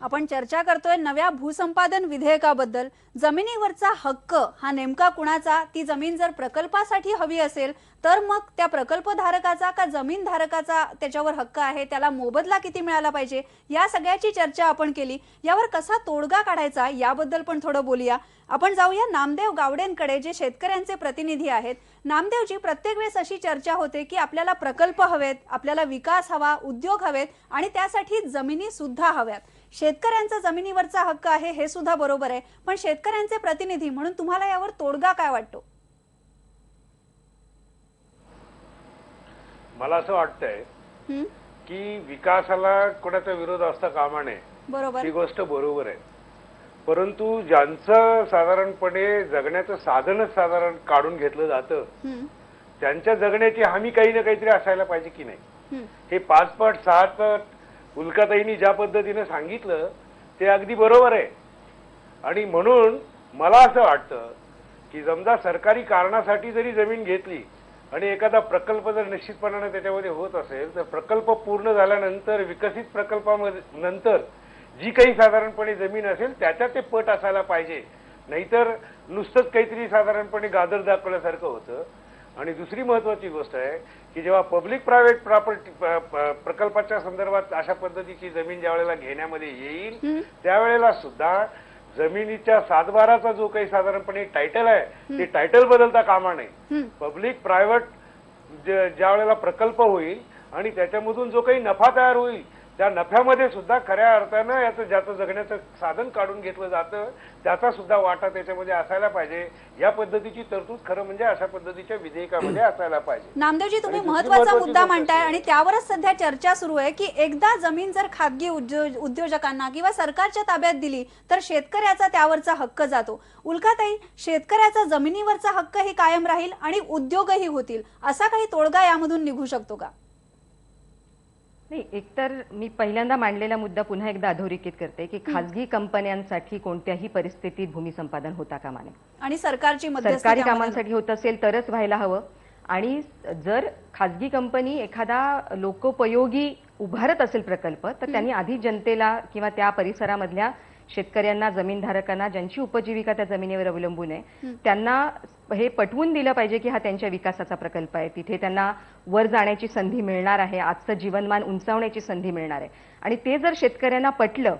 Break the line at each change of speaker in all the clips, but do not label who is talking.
आपण चर्चा करतोय नव्या भूसंपादन विधेयकाबद्दल। जमिनीवरचा हक्क हा नेमका कुणाचा? ती जमीन जर प्रकल्पासाठी हवी असेल तर मग त्या प्रकल्पधारकाचा का जमीनधारकाचा त्याच्यावर हक्क आहे? त्याला मोबदला किती मिळाला पाहिजे? या सगळ्याची चर्चा आपण केली। यावर कसा तोडगा काढायचा याबद्दल पण थोडं बोलूया। आपण जाऊया नामदेव गावडेंकडे, जे शेतकऱ्यांचे प्रतिनिधी आहेत। नामदेवजी, प्रत्येक वेळेस अशी चर्चा होते की आपल्याला प्रकल्प हवेत, आपल्याला विकास हवा, उद्योग हवेत आणि त्यासाठी जमिनी सुद्धा हव्यात। शेतकऱ्यांचा जमिनीवरचा हक्क आहे हे सुद्धा बरोबर आहे, पण शेतकऱ्यांचे प्रतिनिधी म्हणून तुम्हाला यावर तोडगा काय वाटतो?
मला असं वाटतंय की विकासाला कोणाचा विरोध असता कामा नये,
बरोबर,
ही गोष्ट बरोबर आहे। परंतु ज्यांचं साधारणपणे जगण्याचं साधनच साधारण काढून घेतलं जातं, त्यांच्या जगण्याची हमी काही ना काहीतरी असायला पाहिजे की नाही। हे 5 पट 6 पट उल्काताईंनी ज्या पद्धतीने सांगितलं ते अगदी बरोबर आहे। आणि म्हणून मला असं वाटतं की समजा सरकारी कारणासाठी जरी जमीन घेतली आणि एखादा प्रकल्प जर निश्चितपणाने त्याच्यामध्ये होत असेल तर प्रकल्प पूर्ण झाल्यानंतर, विकसित प्रकल्पामध्ये नंतर जी काही साधारणपणे जमीन असेल त्याच्यात ते पट असायला पाहिजे, नाहीतर नुसतंच काहीतरी साधारणपणे गाजर दाखवल्यासारखं होतं। आणि दुसरी महत्वाची गोष्ट आहे की जेव्हा पब्लिक प्रायव्हेट प्रॉपर्टी प्रकल्पाच्या संदर्भात अशा पद्धतीची जमीन ज्या वेळेला घेण्यामध्ये येईल त्यावेळेला सुद्धा जमिनीच्या 7/12चा जो काही साधारणपणे टायटल आहे ते टायटल बदलता कामा नये। पब्लिक प्रायव्हेट ज्या वेळेला प्रकल्प होईल आणि त्याच्यामधून जो काही नफा तयार होईल त्या नफ्यामध्ये सुद्धा खऱ्या अर्थानं याचं ज्याचं जगण्याचं साधन काढून घेतलं जातं त्याचा सुद्धा वाटा त्याच्यामध्ये असायला पाहिजे। या पद्धतीची तरतूद खरं म्हणजे अशा पद्धतीच्या विधेयकामध्ये असायला पाहिजे।
नामदेवजी, तुम्ही महत्त्वाचा मुद्दा मांडताय आणि त्यावरच सध्या चर्चा सुरू आहे की एकदा जमीन जर खासगी उद्योजकांना किंवा सरकारच्या ताब्यात दिली तर शेतकऱ्याचा त्यावरचा हक्क जातो। उल्काताई, शेतकऱ्याचा जमिनीवरचा हक्कही कायम राहील आणि उद्योगही होतील, असा काही तोडगा यामधून निघू शकतो का?
नाही, एकतर मी पहिल्यांदा मांडलेला मुद्दा पुन्हा एकदा अधोरेखित करते की खासगी कंपन्यांसाठी कोणत्याही परिस्थितीत भूमी संपादन होता कामा नये आणि सरकारी कामांसाठी होत असेल तरच व्हायला हवं। आणि जर खासगी कंपनी एखादा लोकोपयोगी उभारत असेल प्रकल्प तर त्यांनी आधी जनतेला किंवा त्या परिसरामधल्या शेतकऱ्यांना, जमीनधारकांना ज्यांची उपजीविका त्या जमिनीवर अवलंबून आहे त्यांना हे पटवून दिलं पाहिजे की हा त्यांच्या विकासाचा प्रकल्प आहे, तिथे त्यांना वर जाण्याची संधी मिळणार आहे, आजचं जीवनमान उंचावण्याची संधी मिळणार आहे। आणि ते जर शेतकऱ्यांना पटलं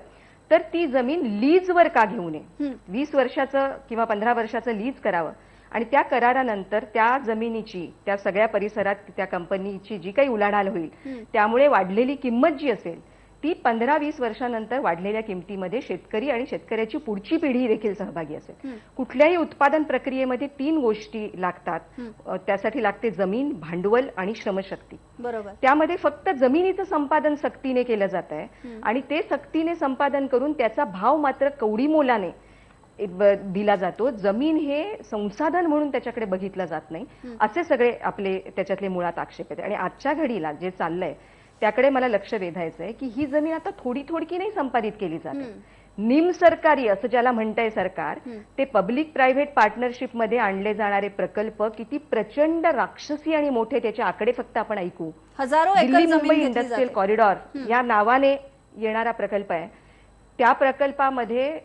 तर ती जमीन लीजवर का घेऊ नये, 20 वर्षाचं किंवा 15 वर्षाचं लीज करावं आणि त्या करारानंतर त्या जमिनीची, त्या सगळ्या परिसरात त्या कंपनीची जी काही उलाढाल होईल त्यामुळे वाढलेली किंमत जी असेल ती 15-20 वर्षानंतर वाढलेल्या किमतीमध्ये शेतकरी आणि शेतकऱ्याची पुढची पिढी देखील सहभागी असेल। कुठल्याही उत्पादन प्रक्रियेमध्ये 3 गोष्टी लागतात, त्यासाठी लागते जमीन, भांडवल आणि श्रमशक्ती।
बरोबर, त्यामध्ये
फक्त जमिनीचं संपादन सक्तीने केलं जात आहे आणि ते सक्तीने संपादन करून त्याचा भाव मात्र कवडी मोलाने दिला जातो। जमीन हे संसाधन म्हणून त्याच्याकडे बघितलं जात नाही, असे सगळे आपले त्याच्यातले मुळात आक्षेप आहेत। आणि आजच्या घडीला जे चाललंय त्याकडे मला लक्ष वेधायचं आहे की ही जमीन आता थोडी थोडकी नाही संपादित केली जाते, निमसरकारी असं ज्याला म्हणतंय सरकार, ते पब्लिक प्रायव्हेट पार्टनरशिप मध्ये आणले जाणारे प्रकल्प किती प्रचंड राक्षसी आणि मोठे, त्याचे आकडे फक्त आपण ऐकू। दिल्ली मुंबई इंडस्ट्रियल कॉरिडॉर या नावाने येणारा प्रकल्प आहे, त्या प्रकल्पामध्ये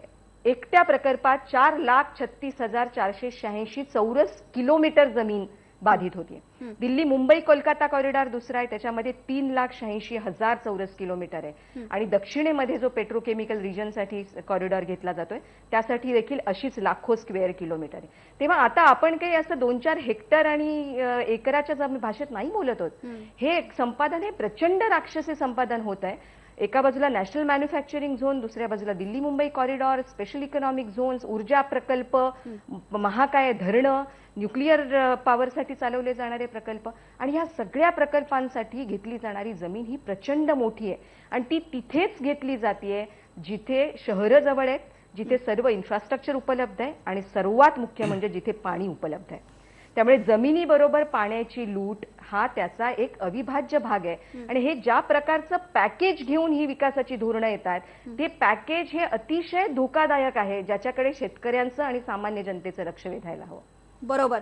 एकट्या प्रकल्पात 4,36,486 चौरस किलोमीटर जमीन बाधित होती। दिल्ली मुंबई कोलकाता कॉरिडॉर दुसरा आहे, त्याच्यामध्ये 3,86,000 चौरस किलोमीटर आहे। आणि दक्षिणेमध्ये जो पेट्रोकेमिकल रिजनसाठी कॉरिडॉर घेतला जातोय त्यासाठी देखील अशीच लाखो स्क्वेअर किलोमीटर आहे। तेव्हा आता आपण काही असं 2-4 हेक्टर आणि एकराच्या भाषेत नाही बोलत आहोत, हे संपादन हे प्रचंड राक्षसी संपादन होत आहे। एका बाजूला नॅशनल मॅन्युफॅक्चरिंग झोन, दुसऱ्या बाजूला Delhi Mumbai corridor, special economic zones, ऊर्जा प्रकल्प, महाकाय धरणं, न्यूक्लिअर पॉवरसाठी चालवले जाणारे प्रकल्प, आणि ह्या सगळ्या प्रकल्पांसाठी घेतली जाणारी जमीन ही प्रचंड मोठी आहे आणि ती तिथेच घेतली जाते जिथे शहरं जवळ आहेत, जिथे सर्व इन्फ्रास्ट्रक्चर उपलब्ध आहे आणि सर्वात मुख्य म्हणजे जिथे पाणी उपलब्ध आहे। त्यामुळे जमिनीबरोबर पाण्याची लूट हा त्याचा एक अविभाज्य भाग आहे। आणि हे ज्या प्रकारचं पॅकेज घेऊन ही विकासाची धोरणं येतात ते पॅकेज हे अतिशय धोकादायक आहे, ज्याच्याकडे शेतकऱ्यांचं आणि सामान्य जनतेचं लक्ष वेधायला हवं।
बरोबर.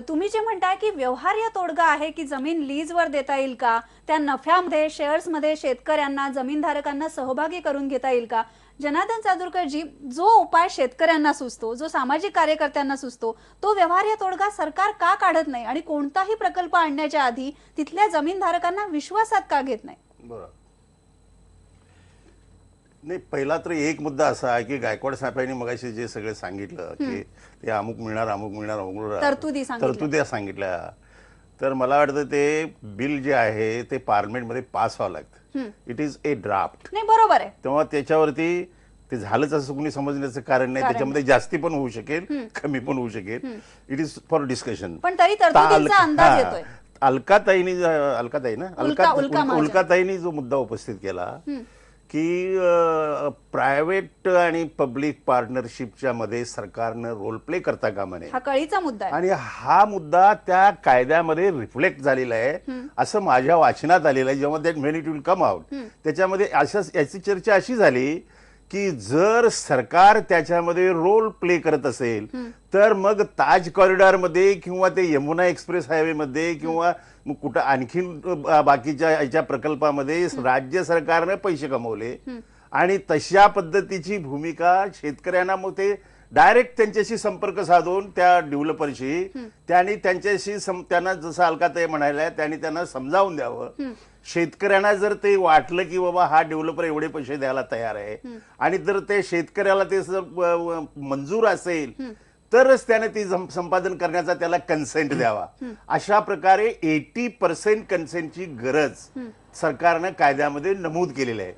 तुम्ही जे म्हणताय की व्यवहार्य तोडगा आहे की जमीन लीजवर देता येईल का, त्या नफ्यामध्ये शेअर्समध्ये शेतकऱ्यांना जमीनधारकांना सहभागी करून घेता येईल का. जनार्दन चांदूरकरजी, जो उपाय शेतकऱ्यांना सुचतो, जो सामाजिक कार्यकर्त्यांना सुचतो, तो व्यवहार्य तोडगा सरकार का काढत नाही आणि कोणताही प्रकल्प आणण्याच्या आधी तिथल्या जमीनधारकांना विश्वासात का घेत नाही.
बरं. नाही, पहिला तर एक मुद्दा असा आहे की गायकवाड साहेबांनी मगाशी जे सगळे सांगितलं की ते अमुक मिळणार अमुक मिळणार अमुक मिळणार, तरतुदी सांगितल्या, तर मला वाटतं ते बिल जे आहे ते पार्लमेंटमध्ये पास व्हावं लागतं. It is a draft.
नाही, बरोबर आहे.
तेव्हा त्याच्यावरती ते झालंच असं कोणी समजण्याचं कारण नाही. त्याच्यामध्ये जास्ती पण होऊ शकेल, कमी पण होऊ शकेल. It is for discussion.
पण तरी तरतुदींचा अंदाज येतोय.
उल्काताईंनी जो मुद्दा उपस्थित केला की प्रायव्हेट आणि पब्लिक पार्टनरशिपच्या मध्ये सरकारनं रोल प्ले करता कामा नये,
हा कळीचा मुद्दा आहे
आणि हा मुद्दा त्या कायद्यामध्ये रिफ्लेक्ट झालेला आहे असं माझ्या वाचनात आलेलं आहे. जेव्हा that when it will come out, त्याच्यामध्ये याची चर्चा अशी झाली की जर सरकार त्याच्यामध्ये रोल प्ले करत असेल तर मग ताज कॉरिडॉरमध्ये किंवा ते यमुना एक्सप्रेस हायवे मध्ये किंवा मग कुठं आणखीन बाकीच्या याच्या प्रकल्पामध्ये राज्य सरकारने पैसे कमवले आणि तशा पद्धतीची भूमिका शेतकऱ्यांना मग ते डायरेक्ट त्यांच्याशी संपर्क साधून त्या डेव्हलपरशी त्यांनी त्यांच्याशी त्यांना जसं अलकाताई म्हणायला त्यांना समजावून द्यावं. शेतकऱ्यांना जर ते वाटलं की बाबा हा डेव्हलपर एवढे पैसे द्यायला तयार आहे आणि जर ते शेतकऱ्याला ते मंजूर असेल तरच त्याने ती संपादन करण्याचा त्याला कन्सेंट द्यावा. अशा प्रकारे 80% कन्सेंटची गरज सरकारनं कायद्यामध्ये नमूद केलेलं आहे.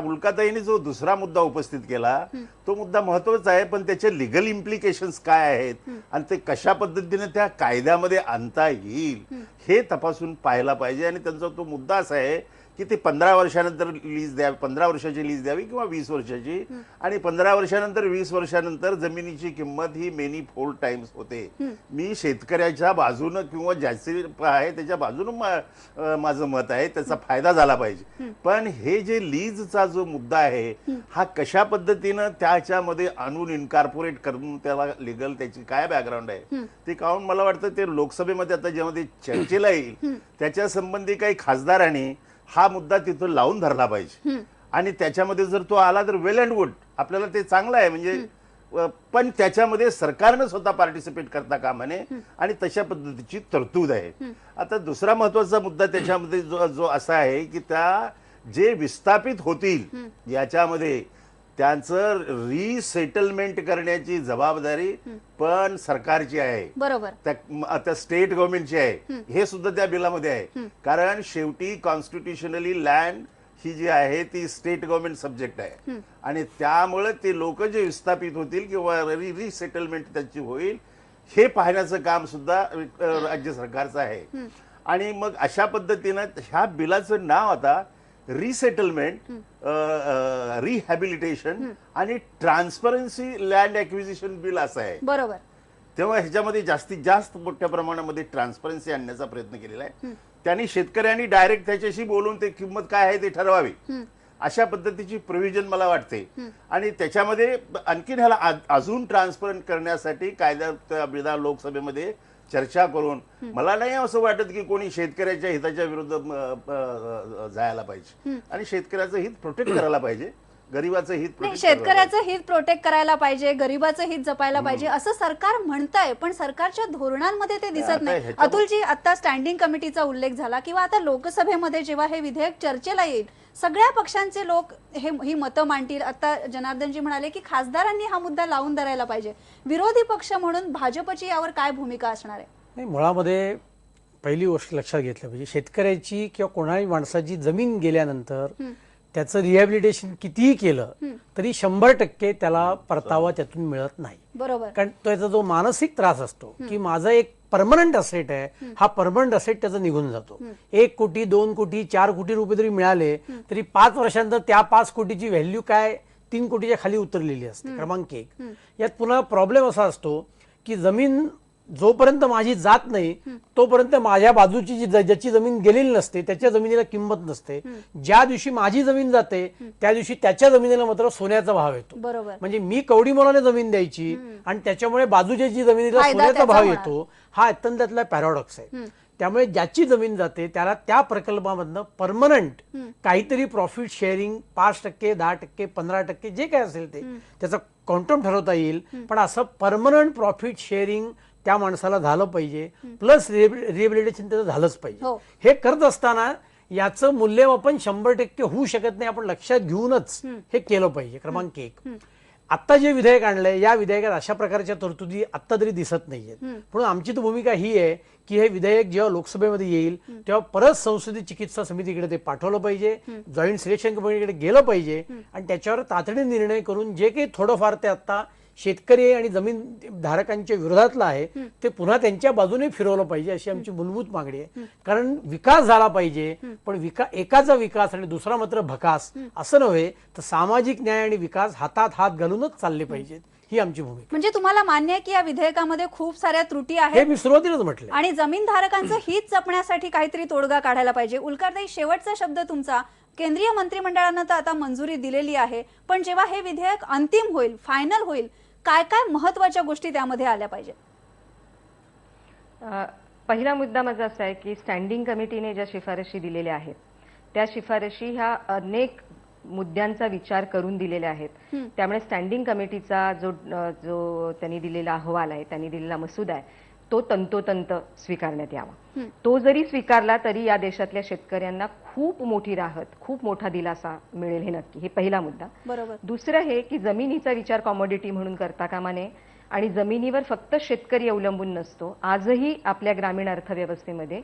उल्काताईने जो दुसरा मुद्दा उपस्थित केला तो मुद्दा महत्वाचा आहे, पण त्याचे लिगल इम्प्लिकेशन्स काय आहेत आणि ते कशा पद्धतीने त्या कायद्यामध्ये आणता येईल हे तपासून पाहायला पाहिजे. आणि त्यांचा तो मुद्दा असा आहे की ते 15 वर्षानंतर लीज द्यावी, 15 वर्षाची लीज द्यावी किंवा 20 वर्षाची, आणि 15 वर्षानंतर 20 वर्षानंतर जमिनीची किंमत ही मेनी फोल्ड टाइम्स होते. मी शेतकऱ्याच्या बाजूनं किंवा ज्याचे आहे त्याच्या बाजूनं माझं मत आहे, त्याचा फायदा झाला पाहिजे. पण हे जे लीजचा जो मुद्दा आहे हा कशा पद्धतीनं त्याच्यामध्ये आणून इन्कॉर्पोरेट करून त्याला लिगल त्याची काय बॅकग्राऊंड आहे ते काढून मला वाटतं ते लोकसभेमध्ये आता जेव्हा ते चर्चेला येईल त्याच्या संबंधी काही खासदारांनी हा मुद्दा तिथं लावून धरला पाहिजे. आणि त्याच्यामध्ये जर तो आला तर वेल अँड गुड, आपल्याला ते चांगलं आहे. म्हणजे पण त्याच्यामध्ये सरकारनं स्वतः पार्टिसिपेट करता कामा नये आणि तशा पद्धतीची तरतूद आहे. आता दुसरा महत्वाचा मुद्दा त्याच्यामध्ये जो असा आहे की त्या जे विस्थापित होतील याच्यामध्ये त्यांचं रिसेटलमेंट करण्याची जबाबदारी पण सरकारची आहे,
बरोबर,
त्या स्टेट गव्हर्नमेंटची आहे. हे सुद्धा त्या बिलामध्ये आहे. कारण शेवटी कॉन्स्टिट्युशनली लँड ही जी आहे ती स्टेट गव्हर्नमेंट सब्जेक्ट आहे आणि त्यामुळे ते लोक जे विस्थापित होतील किंवा रिसेटलमेंट त्यांची होईल हे पाहण्याचं काम सुद्धा राज्य सरकारचं आहे. आणि मग अशा पद्धतीनं ह्या बिलाचं नाव आता रिसेटलमेंट, रिहॅबिलिटेशन आणि ट्रान्सपरन्सी लँड ॲक्विजिशन बिल असं आहे.
बरोबर.
तेव्हा ह्याच्यामध्ये जास्तीत जास्त मोठ्या प्रमाणामध्ये ट्रान्सपरन्सी आणण्याचा प्रयत्न केलेला आहे. त्यांनी शेतकऱ्यांनी डायरेक्ट त्याच्याशी बोलून ते किंमत काय आहे ते ठरवावी अशा पद्धतीची प्रोव्हिजन मला वाटते. आणि त्याच्यामध्ये आणखीन ह्याला अजून ट्रान्सपरंट करण्यासाठी कायदा लोकसभेमध्ये चर्चा करून मला नाही असं वाटत की कोणी शेतकऱ्याच्या हिताच्या विरुद्ध जायला पाहिजे आणि शेतकऱ्याचं हित प्रोटेक्ट करायला पाहिजे, गरिबाचं हित
शेतकऱ्याचं हित प्रोटेक्ट करायला पाहिजे, गरिबाचं हित जपायला पाहिजे असं सरकार म्हणतंय, पण सरकारच्या धोरणांमध्ये ते दिसत नाही. अतुलजी, आता स्टँडिंग कमिटीचा उल्लेख झाला किंवा आता लोकसभेमध्ये जेव्हा हे विधेयक चर्चेला येईल सगळ्या पक्षांचे लोक ही मतं मांडतील. आता जनार्दनजी म्हणाले की खासदारांनी हा मुद्दा लावून धरायला पाहिजे. विरोधी पक्ष म्हणून भाजपची यावर काय भूमिका असणार आहे?
नाही, मुळामध्ये पहिली गोष्ट लक्षात घेतली पाहिजे, शेतकऱ्याची किंवा कोणाही माणसाची जमीन गेल्यानंतर त्याचं रिहॅबिलिटेशन कितीही केलं तरी 100% त्याला परतावा त्यातून मिळत नाही.
बरोबर.
कारण त्याचा जो मानसिक त्रास असतो की माझं एक परमनंट असेट आहे, हा परमनंट असेट त्याचा निघून जातो. 1 कोटी 2 कोटी 4 कोटी रुपये जरी मिळाले तरी 5 वर्षांनंतर त्या 5 कोटीची व्हॅल्यू काय 3 कोटीच्या खाली उतरलेली असते. क्रमांक 1. यात पुन्हा प्रॉब्लेम असा असतो की जमीन जोपर्यंत माझी जात नाही तोपर्यंत माझ्या बाजूची ज्याची जमीन गेलेली नसते त्याच्या जमिनीला किंमत नसते. ज्या दिवशी माझी जमीन जाते त्या दिवशी त्याच्या जमिनीला मात्र सोन्याचा भाव येतो.
बरोबर.
म्हणजे मी कवडी मोलाने जमीन द्यायची आणि त्याच्यामुळे बाजूच्या जी जमिनीला
फायदा
सोन्याचा
त्याचा
भाव
होणार.
येतो, हा अत्यंतातला पॅराडॉक्स आहे. त्यामुळे ज्याची जमीन जाते त्याला त्या प्रकल्पामधनं परमनंट काहीतरी प्रॉफिट शेअरिंग 5%, 10%, 15% जे काय असेल ते त्याचा क्वांटम ठरवता येईल. पण असं परमनंट प्रॉफिट शेअरिंग त्या माणसाला झालं पाहिजे, प्लस रिहेबिलिटेशन त्याचं झालंच पाहिजे.
हो.
हे करत असताना याचं मूल्यमापन 100% होऊ शकत नाही. आपण लक्षात घेऊनच हे केलं पाहिजे. क्रमांक 1, आता जे विधेयक आणलंय या विधेयकात अशा प्रकारच्या तरतुदी आता तरी दिसत नाहीयेत. म्हणून आमची तर भूमिका ही आहे की हे विधेयक जेव्हा लोकसभेमध्ये येईल तेव्हा परत संसदीय चिकित्सा समितीकडे ते पाठवलं पाहिजे, जॉईंट सिलेक्शन कमिटीकडे गेलं पाहिजे आणि त्याच्यावर तातडीने निर्णय करून जे काही थोडंफार ते आता शेतकरी आणि जमीन धारकांच्या विरोधातलं आहे ते पुन्हा त्यांच्या बाजूने फिरवलं पाहिजे अशी आमची मूलभूत मागणी आहे. कारण विकास झाला पाहिजे, पण एकाचा विकास आणि दुसरा मात्र भकास असं नव्हे, तर सामाजिक न्याय आणि विकास हातात हात घालूनच चालले पाहिजेत, ही आमची भूमिका.
म्हणजे तुम्हाला मान्य आहे की या विधेयकामध्ये खूप साऱ्या त्रुटी
हे
आहेत
मी सुरुवातीलाच म्हटलं.
आणि जमीनधारकांचं हित जपण्यासाठी काहीतरी तोडगा काढायला पाहिजे. उल्कारताई, शेवटचा शब्द तुमचा. केंद्रीय मंत्रिमंडळानं तर आता मंजुरी दिलेली आहे, पण जेव्हा हे विधेयक अंतिम होईल, फायनल होईल, काय काय महत्वाच्या गोष्टी त्यामध्ये आल्या पाहिजे?
पहिला मुद्दा माझा असा आहे की स्टँडिंग कमिटीने ज्या शिफारशी दिलेल्या आहेत त्या शिफारशी ह्या अनेक मुद्द्यांचा विचार करून दिलेल्या आहेत. त्यामुळे स्टँडिंग कमिटीचा जो त्यांनी दिलेला अहवाल आहे, त्यांनी दिलेला मसुदा आहे, तो तंतोतंत स्वीकारण्यात यावा. तो जरी स्वीकारला तरी या देशातल्या शेतकऱ्यांना खूप मोठी राहत, खूप मोठा दिलासा मिळेल, हे नक्की. हे पहिला मुद्दा.
बरोबर.
दुसरं हे की जमिनीचा विचार कॉमोडिटी म्हणून करता कामा नये आणि जमिनीवर फक्त शेतकरी अवलंबून नसतो. आजही आपल्या ग्रामीण अर्थव्यवस्थेमध्ये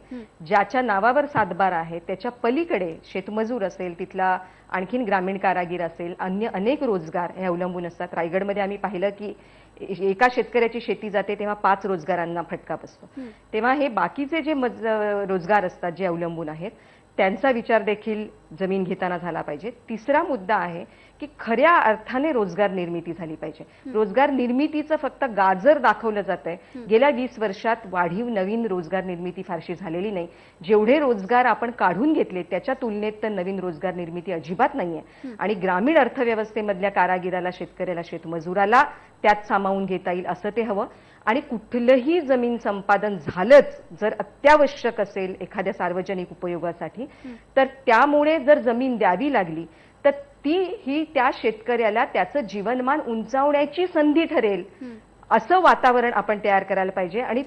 ज्याच्या नावावर सातबारा आहे त्याच्या पलीकडे शेतमजूर असेल, तिथला आणखीन ग्रामीण कारागीर असेल, अन्य अनेक रोजगार हे अवलंबून असतात. रायगडमध्ये आम्ही पाहिलं की एका शेतकऱ्याची शेती जाते तेव्हा 5 रोजगारांना फटका बसतो. तेव्हा हे बाकीचे जे रोजगार असतात जे अवलंबून आहेत त्यांचा विचार देखील जमीन घेताना झाला पाहिजे. तिसरा मुद्दा आहे की खऱ्या अर्थाने रोजगार निर्मिती झाली पाहिजे. रोजगार निर्मितीचं फक्त गाजर दाखवलं जातंय. गेल्या 20 वर्षात वाढीव नवीन रोजगार निर्मिती फारशी झालेली नाही. जेवढे रोजगार आपण काढून घेतले त्याच्या तुलनेत तर नवीन रोजगार निर्मिती अजिबात नाहीये. आणि ग्रामीण अर्थव्यवस्थेमधल्या कारागिराला, शेतकऱ्याला, शेतमजुराला त्यात सामावून घेता येईल असं ते हवं. आणि कुठलंही जमीन संपादन झालंच जर अत्यावश्यक असेल एखाद्या सार्वजनिक उपयोगासाठी, तर त्यामुळे जर जमीन द्यावी लागली तर ही त्या शेतकऱ्याला त्याचं जीवनमान उंचावण्याची संधी ठरेल असं वातावरण आपण तयार करायला पाहिजे. आणि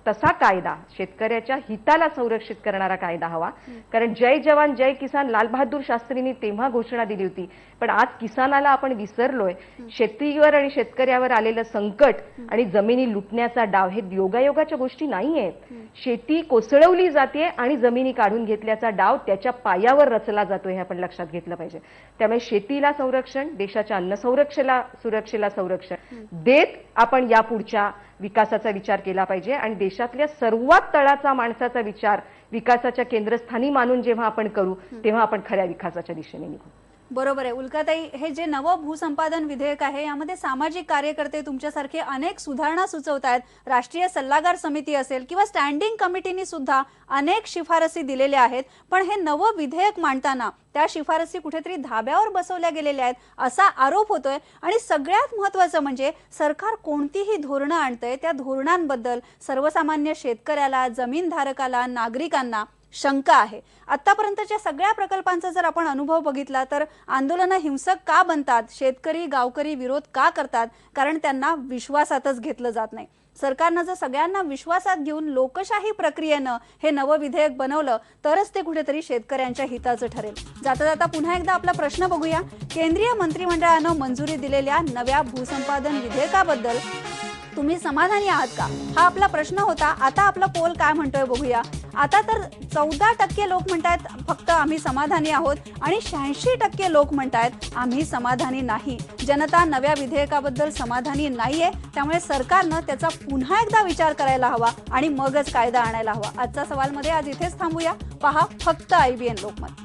तसा कायदा, शेतकऱ्याच्या हिताला संरक्षित करणारा कायदा हवा. कारण जय जवान जय किसान लाल बहादूर शास्त्रींनी तेव्हा घोषणा दिली होती, पण आज किसानाला आपण विसरलोय. शेतीवर आणि शेतकऱ्यावर आलेलं संकट आणि जमिनी लुटण्याचा डाव हे योगायोगाच्या गोष्टी नाहीयेत. शेती कोसळवली जाते आणि जमिनी काढून घेतल्याचा डाव त्याच्या पायावर रचला जातोय, हे आपण लक्षात घेतलं पाहिजे. त्यामुळे शेतीला संरक्षण, देशाच्या अन्न सुरक्षेला संरक्षण देत आपण यापुढच्या विकासाचा विचार केला पाहिजे. आणि देशातल्या सर्वात तळाचा माणसाचा विचार विकासाच्या केंद्रस्थानी मानून जेव्हा आपण करू तेव्हा आपण खऱ्या विकासाच्या दिशेने निघू.
बरोबर आहे. उल्काताई, हे जे नवं भूसंपादन विधेयक आहे यामध्ये सामाजिक कार्यकर्ते तुमच्यासारखे अनेक सुधारणा सुचवत आहेत. राष्ट्रीय सल्लागार समिती असेल किंवा स्टँडिंग कमिटीने सुद्धा अनेक शिफारसी दिलेल्या आहेत, पण हे नवं विधेयक मांडताना त्या शिफारसी कुठेतरी धाब्यावर बसवल्या गेलेल्या आहेत असा आरोप होतोय. आणि सगळ्यात महत्त्वाचं म्हणजे सरकार कोणतीही धोरणं आणतंय त्या धोरणांबद्दल सर्वसामान्य शेतकऱ्याला, जमीनधारकाला, नागरिकांना शंका आहे. आतापर्यंतच्या सगळ्या प्रकल्पांचा जर आपण अनुभव बघितला तर आंदोलनं हिंसक का बनतात, शेतकरी गावकरी विरोध का करतात, कारण त्यांना विश्वासातच घेतलं जात नाही. सरकारनं जर सगळ्यांना विश्वासात घेऊन लोकशाही प्रक्रियेनं हे नवं विधेयक बनवलं तरच ते कुठेतरी शेतकऱ्यांच्या हिताचं ठरेल. जाता जाता पुन्हा एकदा आपला प्रश्न बघूया. केंद्रीय मंत्रिमंडळानं मंजुरी दिलेल्या नव्या भूसंपादन विधेयकाबद्दल तुम्ही समाधानी आहात का, हा आपला प्रश्न होता. आता आपला पोल काय म्हणतोय बघूया. आता तर 14% लोक म्हणतायत फक्त आम्ही समाधानी आहोत आणि 86% लोक म्हणतायत आम्ही समाधानी नाही. जनता नव्या विधेयकाबद्दल समाधानी नाहीये, त्यामुळे सरकारनं त्याचा पुन्हा एकदा विचार करायला हवा आणि मगच कायदा आणायला हवा. आजचा सवालमध्ये आज इथेच थांबूया. पहा फक्त IBN लोकमत.